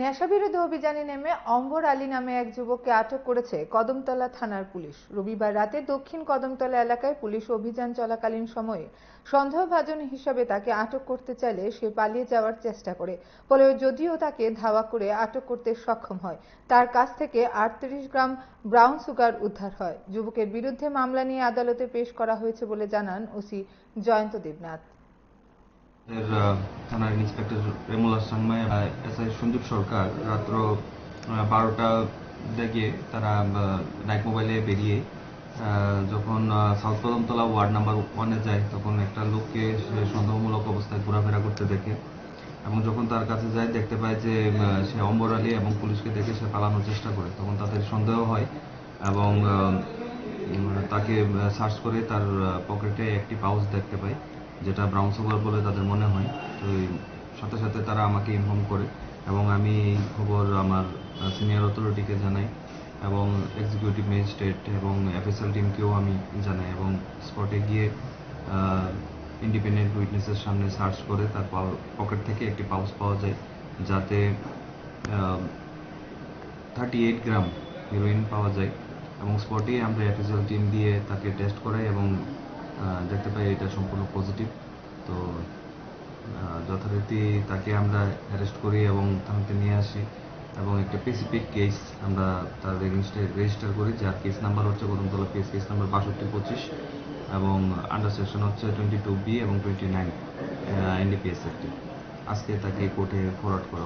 নেশাবিরোধী অভিযানে নেমে অম্বর আলী নামে এক যুবককে আটক করেছে কদমতলা থানার পুলিশ। রবিবার রাতে দক্ষিণ কদমতলা এলাকায় পুলিশ অভিযান চলাকালীন সময়ে সন্দেহভাজন হিসেবে তাকে আটক করতে চাইলে সে পালিয়ে যাওয়ার চেষ্টা করে। ফলে যদিও তাকে ধাওয়া করে আটক করতে সক্ষম হয়, তার কাছ থেকে 38 গ্রাম ব্রাউন সুগার উদ্ধার হয়। যুবকের বিরুদ্ধে মামলা নিয়ে আদালতে পেশ করা হয়েছে বলে জানান ওসি জয়ন্ত দেবনাথ। থানার ইন্সপেক্টর রেমুল হাসান এসআই সঞ্জীব সরকার রাত্র 12টা দিকে তারা নাইট মোবাইলে বেরিয়ে যখন সাউথ কদমতলা ওয়ার্ড নাম্বার 1-এ যায়, তখন একটা লোককে সে সন্দেহমূলক অবস্থায় ঘোরাফেরা করতে দেখে এবং যখন তার কাছে যায় দেখতে পায় যে সে অম্বর আলী এবং পুলিশকে দেখে সে পালানোর চেষ্টা করে। তখন তাদের সন্দেহ হয় এবং তাকে সার্চ করে তার পকেটে একটি পাউচ দেখতে পায়, যেটা ব্রাউন সুগার বলে তাদের মনে হয়। তো সাথে সাথে তারা আমাকে ইনফর্ম করে এবং আমি এই খবর আমার সিনিয়র অথরিটিকে জানাই এবং এক্সিকিউটিভ ম্যাজিস্ট্রেট এবং এফএসএল টিমকেও আমি জানাই এবং স্পটে গিয়ে ইন্ডিপেন্ডেন্ট উইটনেসের সামনে সার্চ করে তার পকেট থেকে একটি পাউচ পাওয়া যায়, যাতে 38 গ্রাম হিরোইন পাওয়া যায় এবং স্পটেই আমরা এফএসএল টিম দিয়ে তাকে টেস্ট করাই এবং দেখতে পাই এটা সম্পূর্ণ পজিটিভ। তো যথারীতি তাকে আমরা অ্যারেস্ট করি এবং থানাতে নিয়ে আসি এবং একটা স্পেসিফিক কেস আমরা তার এগেইনস্টে রেজিস্টার করি, যার কেস নাম্বার হচ্ছে কদমতলা পিএস কেস নাম্বার 6225 এবং আন্ডার সেকশন হচ্ছে 22B এবং 29 এনডিপিএস অ্যাক্টে। আজকে তাকে কোর্টে ফরওয়ার্ড করা